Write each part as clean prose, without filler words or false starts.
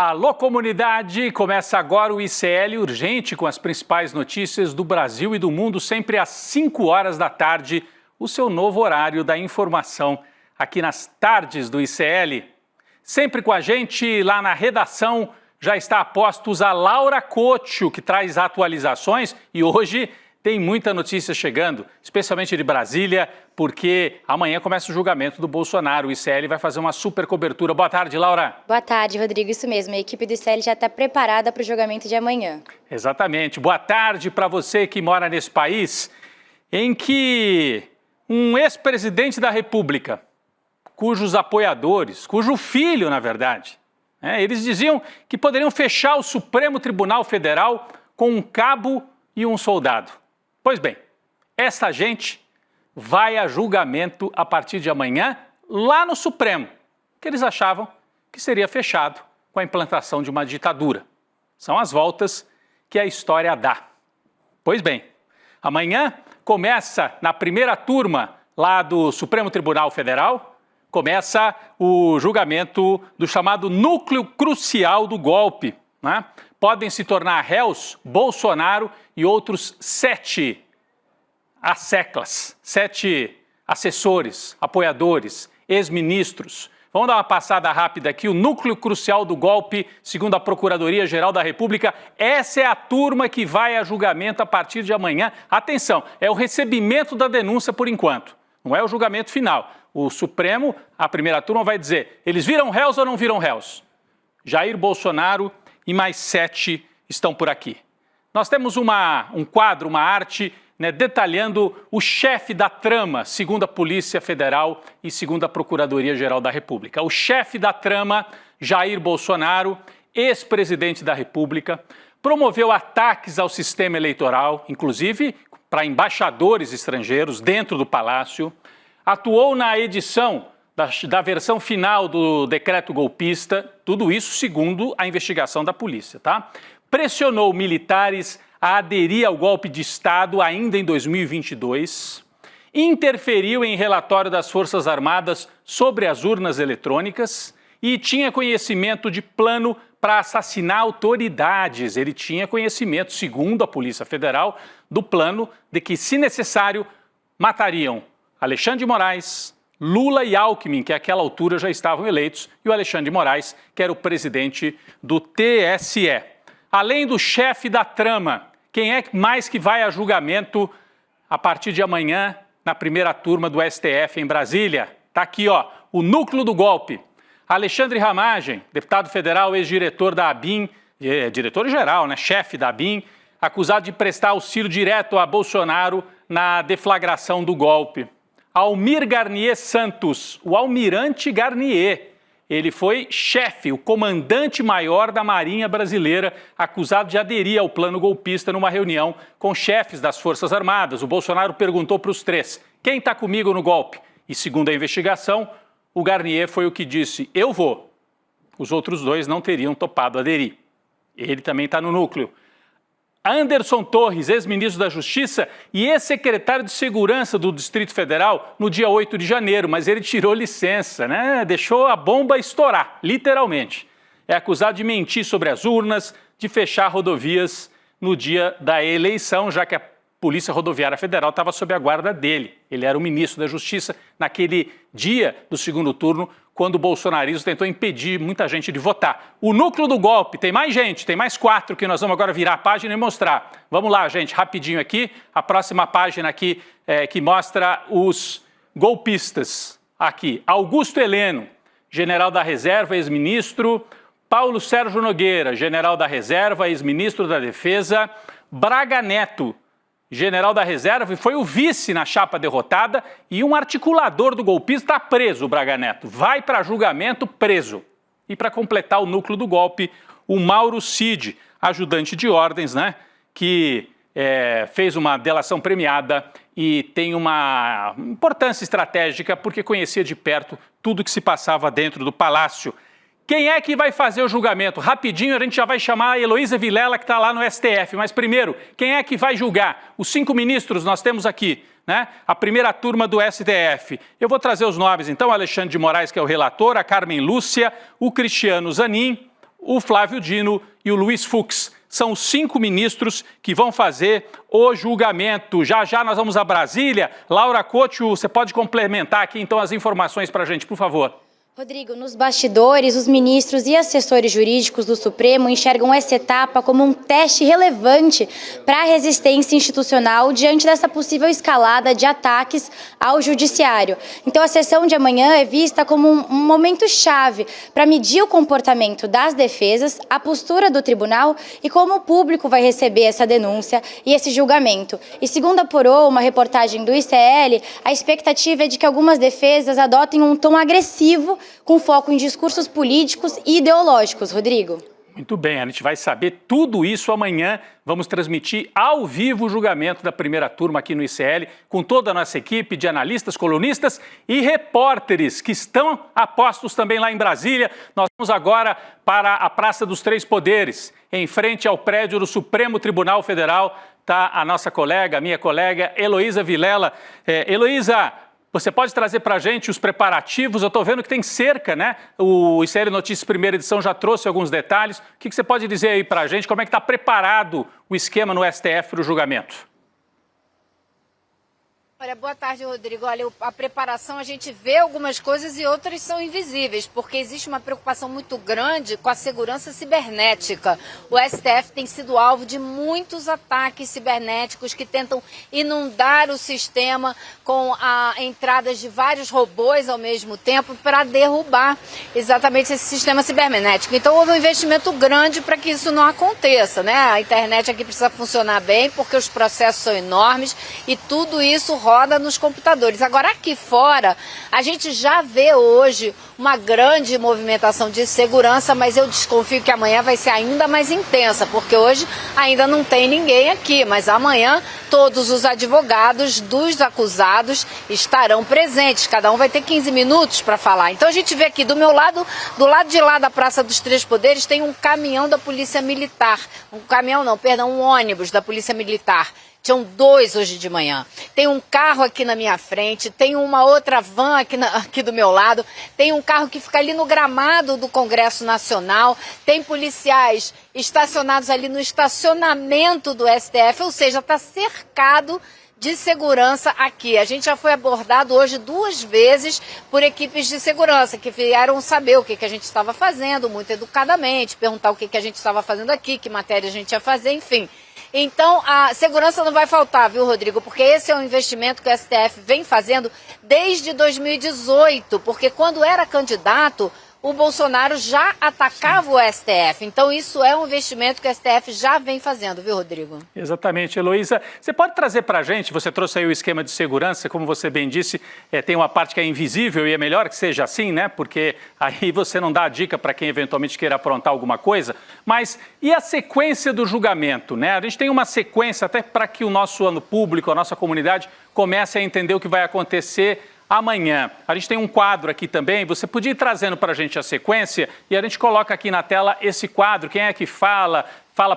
Alô, comunidade! Começa agora o ICL Urgente com as principais notícias do Brasil e do mundo, sempre às 5 horas da tarde, o seu novo horário da informação aqui nas tardes do ICL. Sempre com a gente lá na redação já está a postos a Laura Cotio, que traz atualizações e hoje tem muita notícia chegando, especialmente de Brasília, porque amanhã começa o julgamento do Bolsonaro. O ICL vai fazer uma super cobertura. Boa tarde, Laura. Boa tarde, Rodrigo. Isso mesmo, a equipe do ICL já está preparada para o julgamento de amanhã. Exatamente. Boa tarde para você que mora nesse país em que um ex-presidente da República, cujos apoiadores, cujo filho, na verdade, eles diziam que poderiam fechar o Supremo Tribunal Federal com um cabo e um soldado. Pois bem, essa gente vai a julgamento a partir de amanhã lá no Supremo, que eles achavam que seria fechado com a implantação de uma ditadura. São as voltas que a história dá. Pois bem, amanhã começa na primeira turma lá do Supremo Tribunal Federal, começa o julgamento do chamado núcleo crucial do golpe, né? Podem se tornar réus Bolsonaro e outros 7 assessores, apoiadores, ex-ministros. Vamos dar uma passada rápida aqui. O núcleo crucial do golpe, segundo a Procuradoria-Geral da República, essa é a turma que vai a julgamento a partir de amanhã. Atenção, é o recebimento da denúncia por enquanto, não é o julgamento final. O Supremo, a primeira turma, vai dizer, eles viram réus ou não viram réus? Jair Bolsonaro e mais 7 estão por aqui. Nós temos um quadro, uma arte, detalhando o chefe da trama, segundo a Polícia Federal e segundo a Procuradoria-Geral da República. O chefe da trama, Jair Bolsonaro, ex-presidente da República, promoveu ataques ao sistema eleitoral, inclusive para embaixadores estrangeiros dentro do Palácio, atuou na edição da versão final do decreto golpista, tudo isso segundo a investigação da polícia, tá? Pressionou militares a aderir ao golpe de Estado ainda em 2022, interferiu em relatório das Forças Armadas sobre as urnas eletrônicas e tinha conhecimento de plano para assassinar autoridades. Ele tinha conhecimento, segundo a Polícia Federal, do plano de que, se necessário, matariam Alexandre de Moraes, Lula e Alckmin, que àquela altura já estavam eleitos, e o Alexandre de Moraes, que era o presidente do TSE. Além do chefe da trama, quem é mais que vai a julgamento a partir de amanhã na primeira turma do STF em Brasília? Está aqui, ó, o núcleo do golpe. Alexandre Ramagem, deputado federal, ex-diretor da ABIN, diretor-geral, chefe da ABIN, acusado de prestar auxílio direto a Bolsonaro na deflagração do golpe. Almir Garnier Santos, o almirante Garnier. Ele foi chefe, o comandante-maior da Marinha Brasileira, acusado de aderir ao plano golpista numa reunião com chefes das Forças Armadas. O Bolsonaro perguntou para os 3, quem está comigo no golpe? E segundo a investigação, o Garnier foi o que disse, eu vou. Os outros 2 não teriam topado aderir. Ele também está no núcleo. Anderson Torres, ex-ministro da Justiça e ex-secretário de Segurança do Distrito Federal no dia 8 de janeiro, mas ele tirou licença, deixou a bomba estourar, literalmente. É acusado de mentir sobre as urnas, de fechar rodovias no dia da eleição, já que a Polícia Rodoviária Federal estava sob a guarda dele. Ele era o ministro da Justiça naquele dia do segundo turno, quando o bolsonarismo tentou impedir muita gente de votar. O núcleo do golpe, tem mais gente, tem mais 4 que nós vamos agora virar a página e mostrar. Vamos lá, gente, rapidinho aqui, a próxima página aqui que mostra os golpistas. Aqui, Augusto Heleno, general da reserva, ex-ministro. Paulo Sérgio Nogueira, general da reserva, ex-ministro da Defesa. Braga Neto, general da reserva, e foi o vice na chapa derrotada, e um articulador do golpista está preso, o Braga Neto. Vai para julgamento preso. E para completar o núcleo do golpe, o Mauro Cid, ajudante de ordens, que fez uma delação premiada e tem uma importância estratégica porque conhecia de perto tudo que se passava dentro do palácio. Quem é que vai fazer o julgamento? Rapidinho a gente já vai chamar a Heloísa Vilela, que está lá no STF. Mas primeiro, quem é que vai julgar? Os 5 ministros nós temos aqui, a primeira turma do STF. Eu vou trazer os nomes, então, Alexandre de Moraes, que é o relator, a Carmen Lúcia, o Cristiano Zanin, o Flávio Dino e o Luiz Fux. São os 5 ministros que vão fazer o julgamento. Já já nós vamos a Brasília. Laura Couto, você pode complementar aqui então as informações para a gente, por favor. Rodrigo, nos bastidores, os ministros e assessores jurídicos do Supremo enxergam essa etapa como um teste relevante para a resistência institucional diante dessa possível escalada de ataques ao judiciário. Então, a sessão de amanhã é vista como um momento chave para medir o comportamento das defesas, a postura do tribunal e como o público vai receber essa denúncia e esse julgamento. E segundo apurou uma reportagem do ICL, a expectativa é de que algumas defesas adotem um tom agressivo com foco em discursos políticos e ideológicos, Rodrigo. Muito bem, a gente vai saber tudo isso amanhã. Vamos transmitir ao vivo o julgamento da primeira turma aqui no ICL, com toda a nossa equipe de analistas, colunistas e repórteres que estão a postos também lá em Brasília. Nós vamos agora para a Praça dos Três Poderes, em frente ao prédio do Supremo Tribunal Federal. Está a nossa colega, a minha colega, Heloísa Vilela. Heloísa, você pode trazer para a gente os preparativos? Eu estou vendo que tem cerca, né? O ICL Notícias Primeira Edição já trouxe alguns detalhes. O que você pode dizer aí para a gente? Como é que está preparado o esquema no STF para o julgamento? Olha, boa tarde, Rodrigo. Olha, a preparação, a gente vê algumas coisas e outras são invisíveis, porque existe uma preocupação muito grande com a segurança cibernética. O STF tem sido alvo de muitos ataques cibernéticos que tentam inundar o sistema com a entrada de vários robôs ao mesmo tempo para derrubar exatamente esse sistema cibernético. Então houve um investimento grande para que isso não aconteça, né? A internet aqui precisa funcionar bem porque os processos são enormes e tudo isso roda nos computadores. Agora, aqui fora, a gente já vê hoje uma grande movimentação de segurança, mas eu desconfio que amanhã vai ser ainda mais intensa, porque hoje ainda não tem ninguém aqui, mas amanhã todos os advogados dos acusados estarão presentes, cada um vai ter 15 minutos para falar. Então a gente vê aqui do meu lado, do lado de lá da Praça dos Três Poderes, tem um caminhão da Polícia Militar, um ônibus da Polícia Militar. Tinham 2 hoje de manhã. Tem um carro aqui na minha frente, tem uma outra van aqui do meu lado, tem um carro que fica ali no gramado do Congresso Nacional, tem policiais estacionados ali no estacionamento do STF, ou seja, está cercado de segurança aqui. A gente já foi abordado hoje 2 vezes por equipes de segurança que vieram saber o que a gente estava fazendo, muito educadamente, perguntar o que a gente estava fazendo aqui, que matéria a gente ia fazer, enfim. Então, a segurança não vai faltar, viu, Rodrigo? Porque esse é um investimento que o STF vem fazendo desde 2018, porque quando era candidato, o Bolsonaro já atacava o STF. Então, isso é um investimento que o STF já vem fazendo, viu, Rodrigo? Exatamente, Heloísa. Você pode trazer para a gente, você trouxe aí o esquema de segurança, como você bem disse, tem uma parte que é invisível e é melhor que seja assim, né? Porque aí você não dá a dica para quem eventualmente queira aprontar alguma coisa. Mas e a sequência do julgamento, né? A gente tem uma sequência até para que o nosso público, a nossa comunidade, comece a entender o que vai acontecer amanhã. A gente tem um quadro aqui também, você podia ir trazendo para a gente a sequência e a gente coloca aqui na tela esse quadro, quem é que fala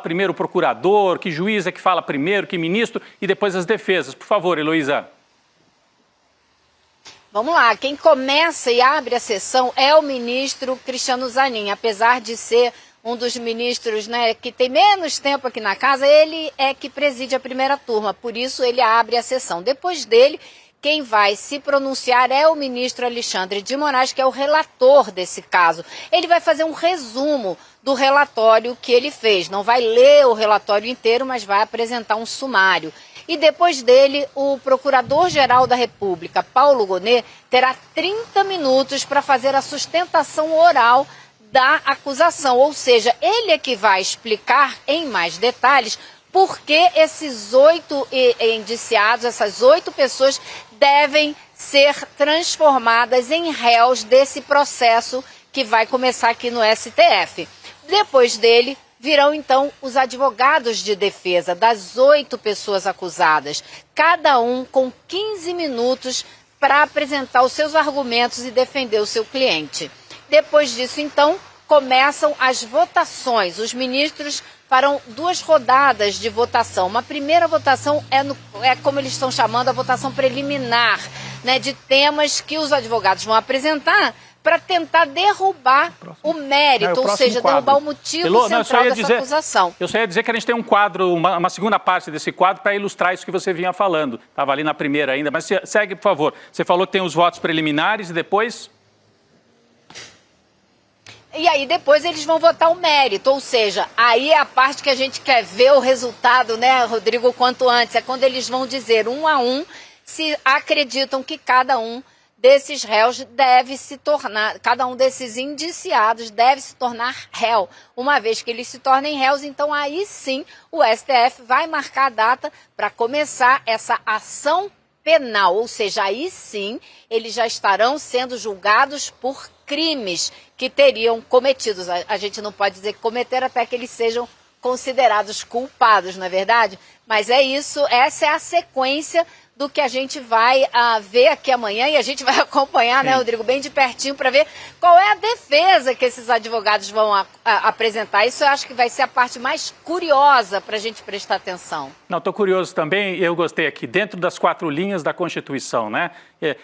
primeiro o procurador, que juiz é que fala primeiro, que ministro e depois as defesas. Por favor, Heloísa. Vamos lá, quem começa e abre a sessão é o ministro Cristiano Zanin, apesar de ser um dos ministros, né, que tem menos tempo aqui na casa, ele é que preside a primeira turma, por isso ele abre a sessão. Depois dele, quem vai se pronunciar é o ministro Alexandre de Moraes, que é o relator desse caso. Ele vai fazer um resumo do relatório que ele fez. Não vai ler o relatório inteiro, mas vai apresentar um sumário. E depois dele, o Procurador-Geral da República, Paulo Gonet, terá 30 minutos para fazer a sustentação oral da acusação. Ou seja, ele é que vai explicar em mais detalhes por que esses 8 indiciados, essas 8 pessoas, devem ser transformadas em réus desse processo que vai começar aqui no STF. Depois dele, virão então os advogados de defesa das 8 pessoas acusadas, cada um com 15 minutos para apresentar os seus argumentos e defender o seu cliente. Depois disso, então, começam as votações. Os ministros farão 2 rodadas de votação. Uma primeira votação é como eles estão chamando, a votação preliminar, né, de temas que os advogados vão apresentar para tentar derrubar o mérito, ou seja, derrubar o motivo central dessa acusação. Eu só ia dizer que a gente tem um quadro, uma segunda parte desse quadro para ilustrar isso que você vinha falando. Estava ali na primeira ainda, mas segue, por favor. Você falou que tem os votos preliminares e depois... E aí depois eles vão votar o mérito, ou seja, aí é a parte que a gente quer ver o resultado, né, Rodrigo, quanto antes. É quando eles vão dizer um a um se acreditam que cada um desses réus deve se tornar, cada um desses indiciados deve se tornar réu. Uma vez que eles se tornem réus, então aí sim o STF vai marcar a data para começar essa ação penal, ou seja, aí sim eles já estarão sendo julgados por crimes que teriam cometidos. A gente não pode dizer que cometeram até que eles sejam considerados culpados, não é verdade? Mas é isso, essa é a sequência do que a gente vai ver aqui amanhã e a gente vai acompanhar, né, Rodrigo, bem de pertinho para ver qual é a defesa que esses advogados vão apresentar. Isso eu acho que vai ser a parte mais curiosa para a gente prestar atenção. Não, estou curioso também, eu gostei aqui, dentro das 4 linhas da Constituição, né?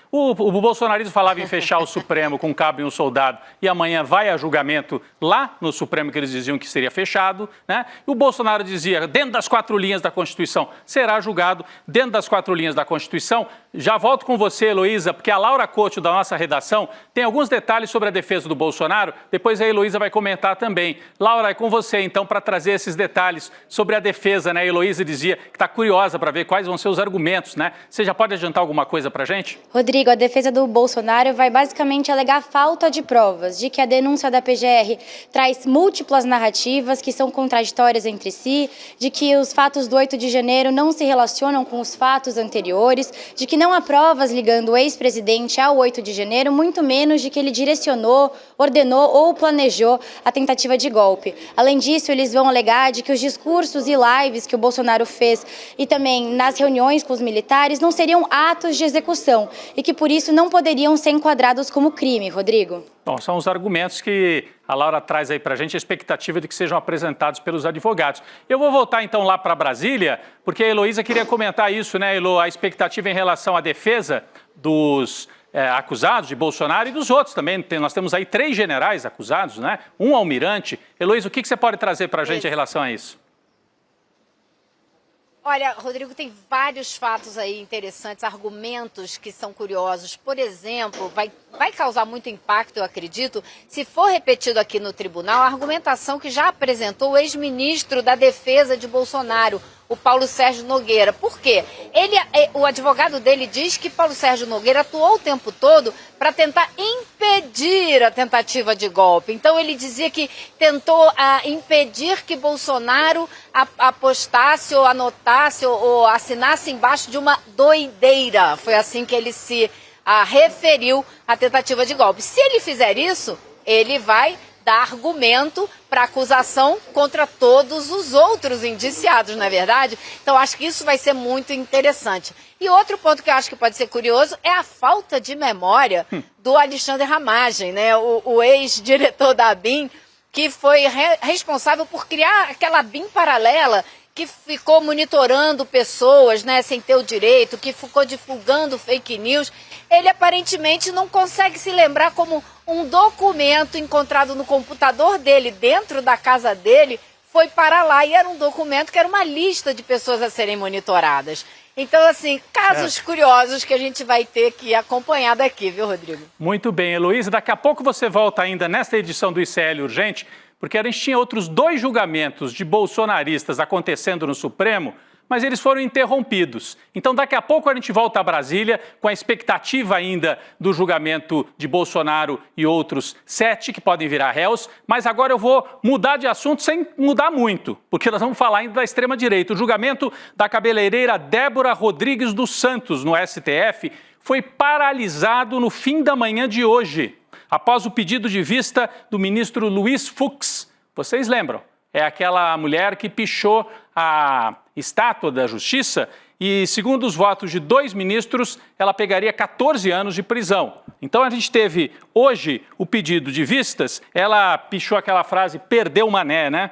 O bolsonarismo falava em fechar o Supremo com um cabo e um soldado e amanhã vai a julgamento lá no Supremo que eles diziam que seria fechado, né? E o Bolsonaro dizia, dentro das 4 linhas da Constituição, será julgado dentro das 4 linhas da Constituição. Já volto com você, Heloísa, porque a Laura Couto, da nossa redação, tem alguns detalhes sobre a defesa do Bolsonaro, depois a Heloísa vai comentar também. Laura, é com você, então, para trazer esses detalhes sobre a defesa, né? A Heloísa dizia que está curiosa para ver quais vão ser os argumentos, né? Você já pode adiantar alguma coisa para a gente? Rodrigo, a defesa do Bolsonaro vai basicamente alegar falta de provas, de que a denúncia da PGR traz múltiplas narrativas que são contraditórias entre si, de que os fatos do 8 de janeiro não se relacionam com os fatos anteriores, de que não há provas ligando o ex-presidente ao 8 de janeiro, muito menos de que ele direcionou, ordenou ou planejou a tentativa de golpe. Além disso, eles vão alegar de que os discursos e lives que o Bolsonaro fez e também nas reuniões com os militares não seriam atos de execução e que por isso não poderiam ser enquadrados como crime, Rodrigo. Bom, são os argumentos que a Laura traz aí para a gente, a expectativa de que sejam apresentados pelos advogados. Eu vou voltar então lá para Brasília, porque a Heloísa queria comentar isso, né, Elo? A expectativa em relação à defesa dos acusados de Bolsonaro e dos outros também. Nós temos aí 3 generais acusados, né? Um almirante. Heloísa, o que você pode trazer para a gente em relação a isso? Olha, Rodrigo, tem vários fatos aí interessantes, argumentos que são curiosos. Por exemplo, vai causar muito impacto, eu acredito, se for repetido aqui no tribunal, a argumentação que já apresentou o ex-ministro da Defesa de Bolsonaro, o Paulo Sérgio Nogueira. Por quê? O advogado dele diz que Paulo Sérgio Nogueira atuou o tempo todo para tentar impedir a tentativa de golpe. Então ele dizia que tentou impedir que Bolsonaro apostasse ou anotasse ou assinasse embaixo de uma doideira. Foi assim que ele se referiu à tentativa de golpe. Se ele fizer isso, ele vai dar argumento para acusação contra todos os outros indiciados, não é verdade? Então, acho que isso vai ser muito interessante. E outro ponto que eu acho que pode ser curioso é a falta de memória do Alexandre Ramagem, né? O ex-diretor da ABIN, que foi responsável por criar aquela ABIN paralela que ficou monitorando pessoas, né, sem ter o direito, que ficou divulgando fake news. Ele aparentemente não consegue se lembrar como um documento encontrado no computador dele, dentro da casa dele, foi para lá e era um documento que era uma lista de pessoas a serem monitoradas. Então, assim, casos curiosos que a gente vai ter que acompanhar daqui, viu, Rodrigo? Muito bem, Heloísa. Daqui a pouco você volta ainda nesta edição do ICL Urgente, porque a gente tinha outros 2 julgamentos de bolsonaristas acontecendo no Supremo, mas eles foram interrompidos. Então, daqui a pouco a gente volta a Brasília com a expectativa ainda do julgamento de Bolsonaro e outros 7 que podem virar réus, mas agora eu vou mudar de assunto sem mudar muito, porque nós vamos falar ainda da extrema-direita. O julgamento da cabeleireira Débora Rodrigues dos Santos no STF foi paralisado no fim da manhã de hoje, após o pedido de vista do ministro Luiz Fux. Vocês lembram? É aquela mulher que pichou a estátua da Justiça e, segundo os votos de 2 ministros, ela pegaria 14 anos de prisão. Então a gente teve hoje o pedido de vistas, ela pichou aquela frase, perdeu o mané, né?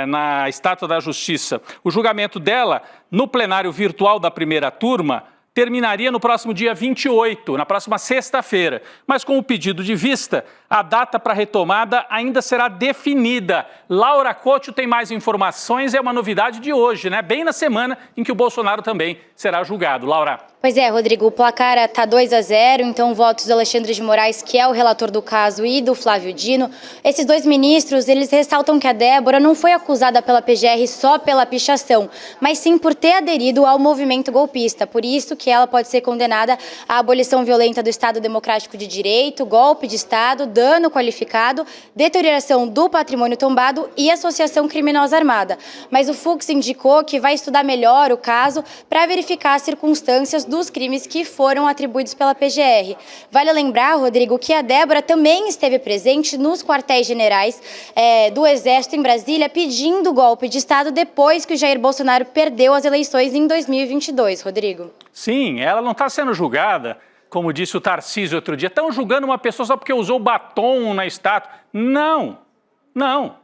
Na estátua da Justiça. O julgamento dela, no plenário virtual da primeira turma, terminaria no próximo dia 28, na próxima sexta-feira. Mas com o pedido de vista, a data para a retomada ainda será definida. Laura Couto tem mais informações, é uma novidade de hoje, né? Bem na semana em que o Bolsonaro também será julgado. Laura. Pois é, Rodrigo, o placar está 2-0, então votos do Alexandre de Moraes, que é o relator do caso, e do Flávio Dino. Esses dois ministros, eles ressaltam que a Débora não foi acusada pela PGR só pela pichação, mas sim por ter aderido ao movimento golpista. Por isso que ela pode ser condenada à abolição violenta do Estado Democrático de Direito, golpe de Estado, dano qualificado, deterioração do patrimônio tombado e associação criminosa armada. Mas o Fux indicou que vai estudar melhor o caso para verificar as circunstâncias dos crimes que foram atribuídos pela PGR. Vale lembrar, Rodrigo, que a Débora também esteve presente nos quartéis generais do Exército em Brasília pedindo golpe de Estado depois que o Jair Bolsonaro perdeu as eleições em 2022, Rodrigo. Sim, ela não está sendo julgada, como disse o Tarcísio outro dia. Estão julgando uma pessoa só porque usou batom na estátua. Não, não.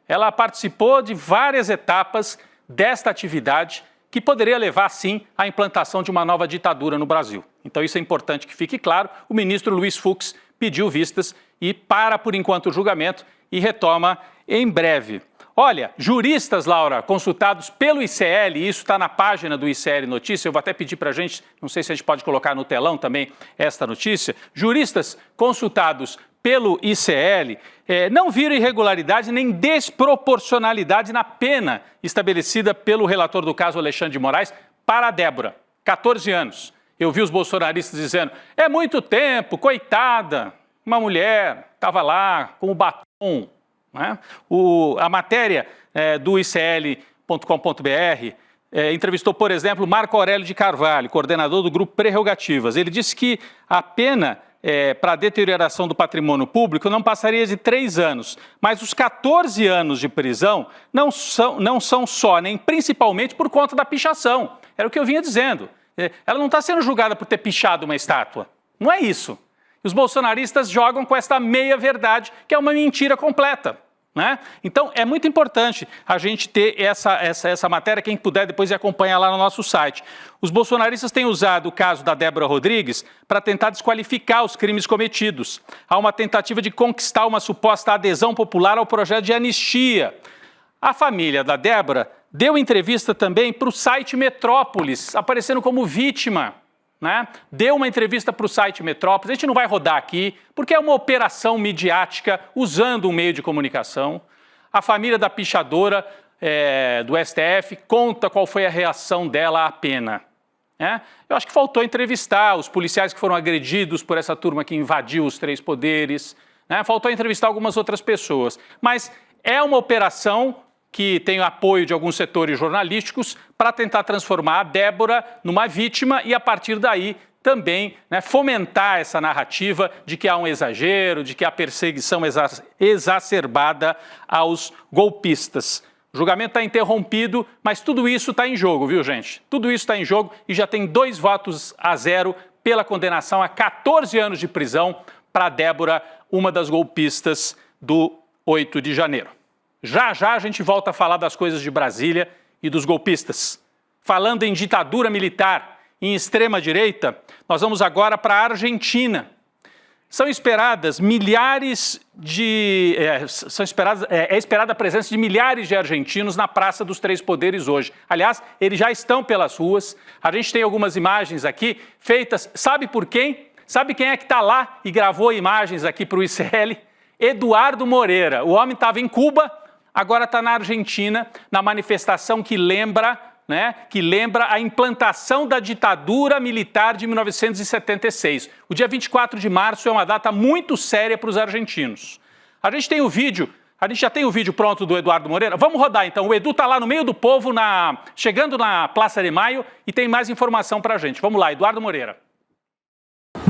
Ela participou de várias etapas desta atividade que poderia levar, sim, à implantação de uma nova ditadura no Brasil. Então isso é importante que fique claro. O ministro Luiz Fux pediu vistas e para, por enquanto, o julgamento e retoma em breve. Olha, juristas, Laura, consultados pelo ICL, e isso está na página do ICL Notícia, eu vou até pedir para a gente, não sei se a gente pode colocar no telão também esta notícia, juristas consultados pelo ICL não viram irregularidade nem desproporcionalidade na pena estabelecida pelo relator do caso, Alexandre de Moraes, para a Débora, 14 anos. Eu vi os bolsonaristas dizendo, é muito tempo, coitada, uma mulher estava lá com o batom. Né? A matéria do ICL.com.br entrevistou, por exemplo, Marco Aurélio de Carvalho, coordenador do grupo Prerrogativas. Ele disse que a pena para a deterioração do patrimônio público não passaria de 3 anos, mas os 14 anos de prisão não são só, nem principalmente por conta da pichação. Era o que eu vinha dizendo. Ela não está sendo julgada por ter pichado uma estátua. Não é isso. Os bolsonaristas jogam com esta meia-verdade, que é uma mentira completa. Né? Então, é muito importante a gente ter essa matéria, quem puder depois acompanhar lá no nosso site. Os bolsonaristas têm usado o caso da Débora Rodrigues para tentar desqualificar os crimes cometidos. Há uma tentativa de conquistar uma suposta adesão popular ao projeto de anistia. A família da Débora deu entrevista também para o site Metrópolis, aparecendo como vítima. Né? Deu uma entrevista para o site Metrópolis, a gente não vai rodar aqui, porque é uma operação midiática usando um meio de comunicação. A família da pichadora do STF conta qual foi a reação dela à pena. Eu acho que faltou entrevistar os policiais que foram agredidos por essa turma que invadiu os 3 poderes, né? Faltou entrevistar algumas outras pessoas, mas é uma operação que tem o apoio de alguns setores jornalísticos para tentar transformar a Débora numa vítima e, a partir daí, também fomentar essa narrativa de que há um exagero, de que há perseguição exacerbada aos golpistas. O julgamento está interrompido, mas tudo isso está em jogo, viu, gente? Tudo isso está em jogo e já tem 2 votos a 0 pela condenação a 14 anos de prisão para a Débora, uma das golpistas do 8 de janeiro. Já já a gente volta a falar das coisas de Brasília e dos golpistas. Falando em ditadura militar, em extrema-direita, nós vamos agora para a Argentina. São esperadas milhares de... É esperada a presença de milhares de argentinos na Praça dos 3 Poderes hoje. Aliás, eles já estão pelas ruas. A gente tem algumas imagens aqui feitas, sabe por quem? Sabe quem é que está lá e gravou imagens aqui para o ICL? Eduardo Moreira. O homem estava em Cuba, agora está na Argentina, na manifestação que lembra a implantação da ditadura militar de 1976. O dia 24 de março é uma data muito séria para os argentinos. A gente já tem o vídeo pronto do Eduardo Moreira. Vamos rodar então. O Edu está lá no meio do povo, chegando na Praça de Maio e tem mais informação para a gente. Vamos lá, Eduardo Moreira.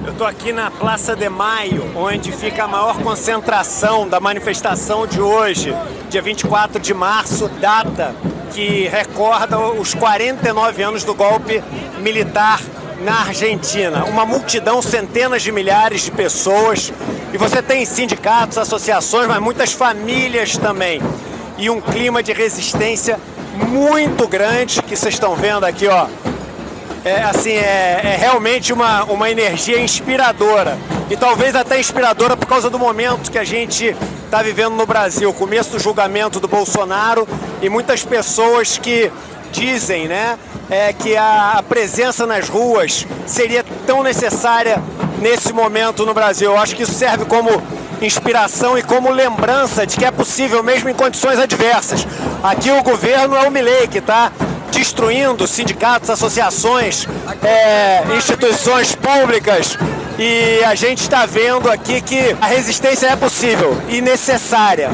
Eu estou aqui na Praça de Maio, onde fica a maior concentração da manifestação de hoje, dia 24 de março, data que recorda os 49 anos do golpe militar na Argentina. Uma multidão, centenas de milhares de pessoas, e você tem sindicatos, associações, mas muitas famílias também. E um clima de resistência muito grande que vocês estão vendo aqui, ó. é realmente uma energia inspiradora. E talvez até inspiradora por causa do momento que a gente está vivendo no Brasil, o começo do julgamento do Bolsonaro e muitas pessoas que dizem, né, que a presença nas ruas seria tão necessária nesse momento no Brasil. Eu acho que isso serve como inspiração e como lembrança de que é possível mesmo em condições adversas. Aqui o governo é o Milei que está destruindo sindicatos, associações, instituições públicas, e a gente está vendo aqui que a resistência é possível e necessária.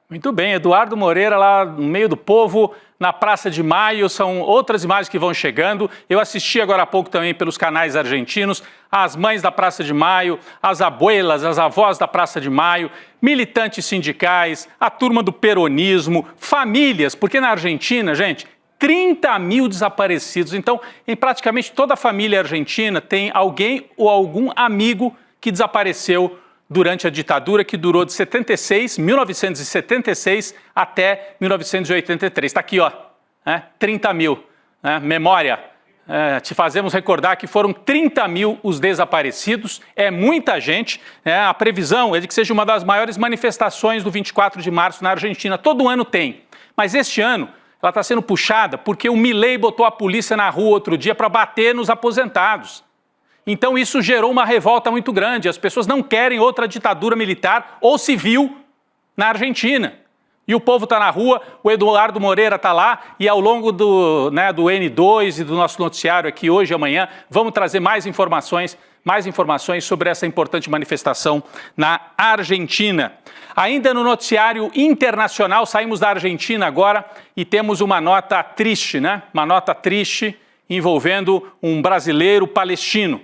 Muito bem, Eduardo Moreira lá no meio do povo, na Praça de Maio, são outras imagens que vão chegando. Eu assisti agora há pouco também pelos canais argentinos, as mães da Praça de Maio, as abuelas, as avós da Praça de Maio, militantes sindicais, a turma do peronismo, famílias, porque na Argentina, gente, 30 mil desaparecidos. Então, em praticamente toda a família argentina tem alguém ou algum amigo que desapareceu durante a ditadura, que durou de 1976 até 1983. Está aqui, ó, 30 mil. Memória, te fazemos recordar que foram 30 mil os desaparecidos. É muita gente. A previsão é de que seja uma das maiores manifestações do 24 de março na Argentina. Todo ano tem. Mas este ano ela está sendo puxada porque o Milei botou a polícia na rua outro dia para bater nos aposentados. Então isso gerou uma revolta muito grande. As pessoas não querem outra ditadura militar ou civil na Argentina. E o povo está na rua, o Eduardo Moreira está lá, e ao longo do N2 e do nosso noticiário aqui hoje e amanhã, vamos trazer mais informações sobre essa importante manifestação na Argentina. Ainda no noticiário internacional, saímos da Argentina agora e temos uma nota triste, Uma nota triste envolvendo um brasileiro palestino.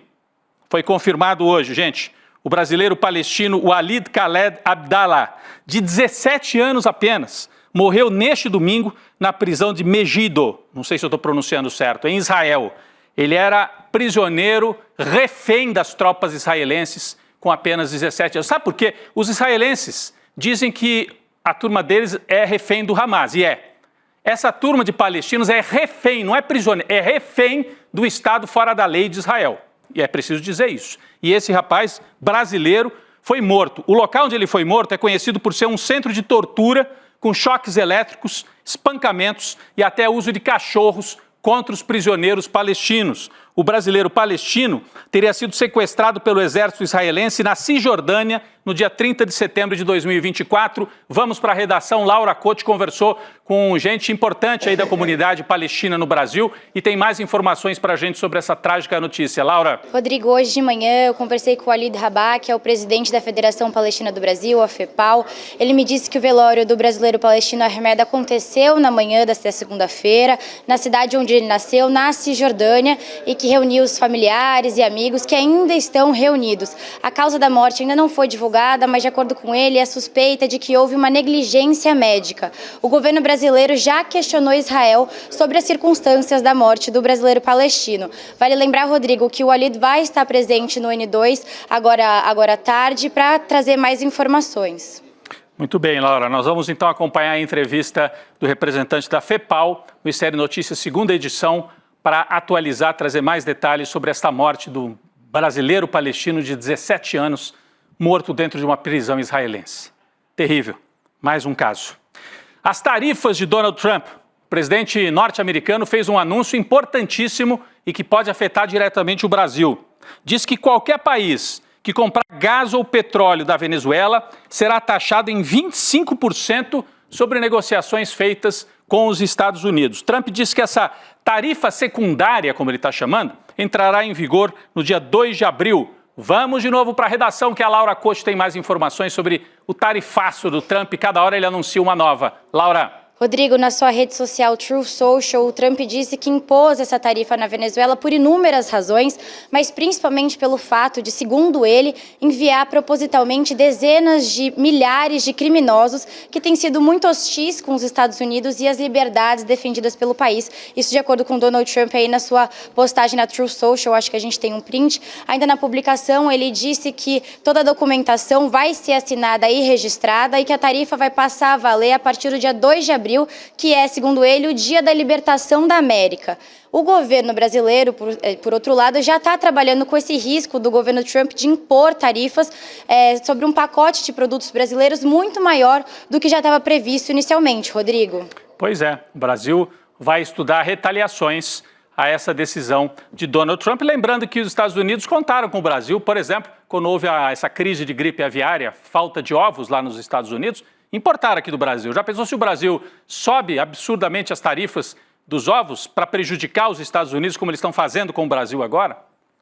Foi confirmado hoje, gente. O brasileiro palestino Walid Khaled Abdallah, de 17 anos apenas, morreu neste domingo na prisão de Megido, não sei se eu estou pronunciando certo, em Israel. Ele era prisioneiro, refém das tropas israelenses, com apenas 17 anos. Sabe por quê? Os israelenses dizem que a turma deles é refém do Hamas, e é. Essa turma de palestinos é refém, não é prisioneiro, é refém do Estado fora da lei de Israel. E é preciso dizer isso. E esse rapaz brasileiro foi morto. O local onde ele foi morto é conhecido por ser um centro de tortura com choques elétricos, espancamentos e até uso de cachorros contra os prisioneiros palestinos. O brasileiro palestino teria sido sequestrado pelo exército israelense na Cisjordânia no dia 30 de setembro de 2024. Vamos para a redação. Laura Cote conversou com gente importante aí da comunidade palestina no Brasil e tem mais informações para a gente sobre essa trágica notícia. Laura. Rodrigo, hoje de manhã eu conversei com o Walid Rabah, que é o presidente da Federação Palestina do Brasil, a FEPAL. Ele me disse que o velório do brasileiro palestino Ahmed aconteceu na manhã desta segunda-feira, na cidade onde ele nasceu, na Cisjordânia, e que reuniu os familiares e amigos que ainda estão reunidos. A causa da morte ainda não foi divulgada, mas de acordo com ele, é suspeita de que houve uma negligência médica. O governo brasileiro já questionou Israel sobre as circunstâncias da morte do brasileiro palestino. Vale lembrar, Rodrigo, que o Walid vai estar presente no N2 agora à tarde para trazer mais informações. Muito bem, Laura. Nós vamos então acompanhar a entrevista do representante da FEPAL, no Série Notícias, segunda edição, para atualizar, trazer mais detalhes sobre esta morte do brasileiro palestino de 17 anos, morto dentro de uma prisão israelense. Terrível. Mais um caso. As tarifas de Donald Trump. O presidente norte-americano fez um anúncio importantíssimo e que pode afetar diretamente o Brasil. Diz que qualquer país que comprar gás ou petróleo da Venezuela será taxado em 25% sobre negociações feitas com os Estados Unidos. Trump disse que essa tarifa secundária, como ele está chamando, entrará em vigor no dia 2 de abril. Vamos de novo para a redação, que a Laura Costa tem mais informações sobre o tarifaço do Trump. Cada hora ele anuncia uma nova. Laura. Rodrigo, na sua rede social Truth Social, o Trump disse que impôs essa tarifa na Venezuela por inúmeras razões, mas principalmente pelo fato de, segundo ele, enviar propositalmente dezenas de milhares de criminosos que têm sido muito hostis com os Estados Unidos e as liberdades defendidas pelo país. Isso de acordo com Donald Trump aí na sua postagem na Truth Social, acho que a gente tem um print. Ainda na publicação, ele disse que toda a documentação vai ser assinada e registrada e que a tarifa vai passar a valer a partir do dia 2 de abril abril, que é, segundo ele, o Dia da Libertação da América. O governo brasileiro, por outro lado, já está trabalhando com esse risco do governo Trump de impor tarifas sobre um pacote de produtos brasileiros muito maior do que já estava previsto inicialmente, Rodrigo. Pois é, o Brasil vai estudar retaliações a essa decisão de Donald Trump. Lembrando que os Estados Unidos contaram com o Brasil, por exemplo, quando houve essa crise de gripe aviária, falta de ovos lá nos Estados Unidos, importaram aqui do Brasil. Já pensou se o Brasil sobe absurdamente as tarifas dos ovos para prejudicar os Estados Unidos, como eles estão fazendo com o Brasil agora?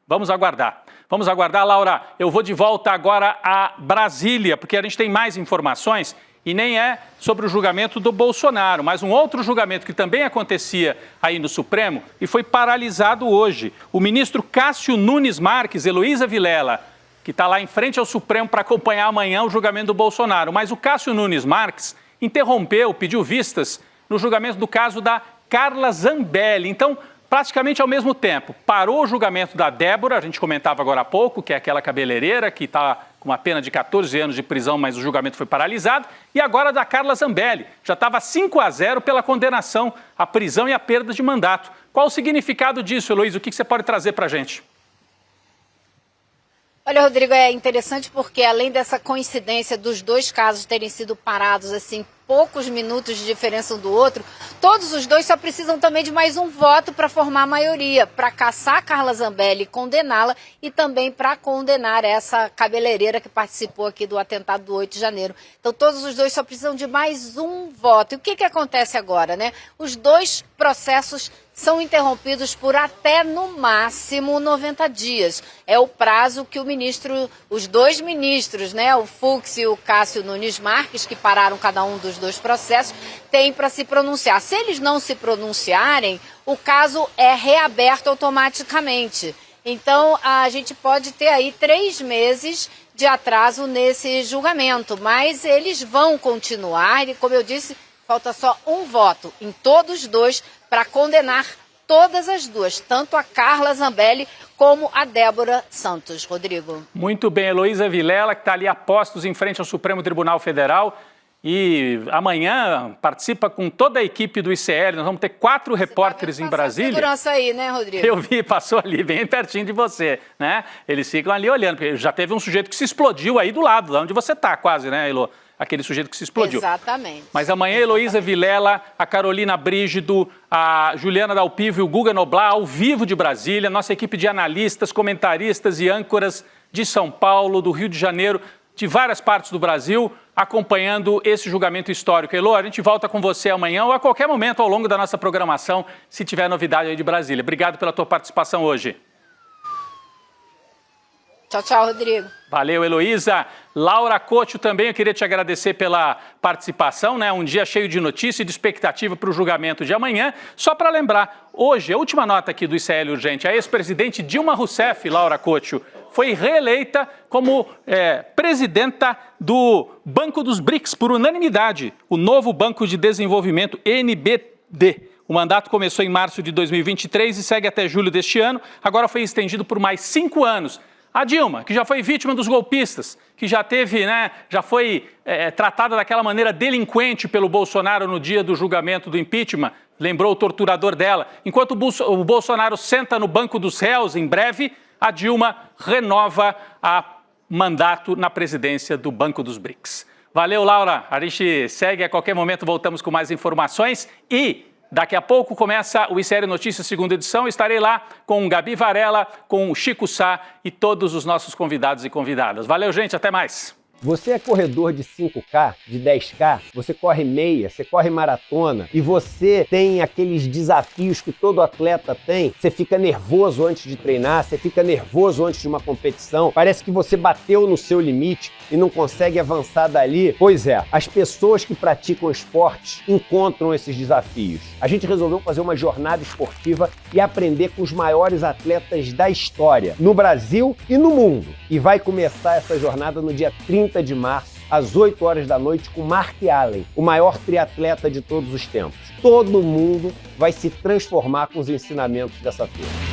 Vamos aguardar. Vamos aguardar, Laura. Eu vou de volta agora a Brasília, porque a gente tem mais informações e nem é sobre o julgamento do Bolsonaro, mas um outro julgamento que também acontecia aí no Supremo e foi paralisado hoje. O ministro Cássio Nunes Marques, Heloísa Vilela, que está lá em frente ao Supremo para acompanhar amanhã o julgamento do Bolsonaro, mas o Cássio Nunes Marques interrompeu, pediu vistas no julgamento do caso da Carla Zambelli. Então, praticamente ao mesmo tempo, parou o julgamento da Débora, a gente comentava agora há pouco, que é aquela cabeleireira que está com uma pena de 14 anos de prisão, mas o julgamento foi paralisado, e agora da Carla Zambelli. Já estava 5-0 pela condenação à prisão e à perda de mandato. Qual o significado disso, Heloísa? O que você pode trazer para a gente? Olha, Rodrigo, é interessante porque além dessa coincidência dos dois casos terem sido parados assim, poucos minutos de diferença um do outro, todos os dois só precisam também de mais um voto para formar a maioria, para caçar a Carla Zambelli e condená-la e também para condenar essa cabeleireira que participou aqui do atentado do 8 de janeiro. Então todos os dois só precisam de mais um voto. E o que acontece agora, né? Os dois processos são interrompidos por até, no máximo, 90 dias. É o prazo que os dois ministros, né, o Fux e o Cássio Nunes Marques, que pararam cada um dos dois processos, têm para se pronunciar. Se eles não se pronunciarem, o caso é reaberto automaticamente. Então, a gente pode ter aí 3 meses de atraso nesse julgamento, mas eles vão continuar e, como eu disse, falta só um voto em todos os dois para condenar todas as duas, tanto a Carla Zambelli como a Débora Santos. Rodrigo. Muito bem, Heloísa Vilela, que está ali a postos em frente ao Supremo Tribunal Federal e amanhã participa com toda a equipe do ICL. Nós vamos ter 4 repórteres em Brasília. Segurança aí, né, Rodrigo? Eu vi, passou ali bem pertinho de você, né? Eles ficam ali olhando, porque já teve um sujeito que se explodiu aí do lado, lá onde você está quase, né, Elo? Aquele sujeito que se explodiu. Exatamente. Mas amanhã, Heloísa Vilela, a Carolina Brígido, a Juliana Dalpivo e o Guga Noblar, ao vivo de Brasília, nossa equipe de analistas, comentaristas e âncoras de São Paulo, do Rio de Janeiro, de várias partes do Brasil, acompanhando esse julgamento histórico. Elo, a gente volta com você amanhã ou a qualquer momento ao longo da nossa programação, se tiver novidade aí de Brasília. Obrigado pela tua participação hoje. Tchau, tchau, Rodrigo. Valeu, Heloísa. Laura Couto também, eu queria te agradecer pela participação, né? Um dia cheio de notícia e de expectativa para o julgamento de amanhã. Só para lembrar, hoje, a última nota aqui do ICL Urgente, a ex-presidente Dilma Rousseff, Laura Couto, foi reeleita como presidenta do Banco dos BRICS por unanimidade, o novo Banco de Desenvolvimento, NBD. O mandato começou em março de 2023 e segue até julho deste ano, agora foi estendido por mais 5 anos. A Dilma, que já foi vítima dos golpistas, que já teve, já foi tratada daquela maneira delinquente pelo Bolsonaro no dia do julgamento do impeachment, lembrou o torturador dela. Enquanto o Bolsonaro senta no banco dos réus em breve, a Dilma renova o mandato na presidência do Banco dos BRICS. Valeu, Laura. A gente segue, a qualquer momento voltamos com mais informações e daqui a pouco começa o ICL Notícias, segunda edição. Estarei lá com Gabi Varela, com Chico Sá e todos os nossos convidados e convidadas. Valeu, gente. Até mais. Você é corredor de 5K, de 10K, você corre meia, você corre maratona e você tem aqueles desafios que todo atleta tem. Você fica nervoso antes de treinar, você fica nervoso antes de uma competição. Parece que você bateu no seu limite e não consegue avançar dali. Pois é, as pessoas que praticam esportes encontram esses desafios. A gente resolveu fazer uma jornada esportiva e aprender com os maiores atletas da história, no Brasil e no mundo. E vai começar essa jornada no dia 30 de março, às 8 horas da noite, com Mark Allen, o maior triatleta de todos os tempos. Todo mundo vai se transformar com os ensinamentos dessa turma.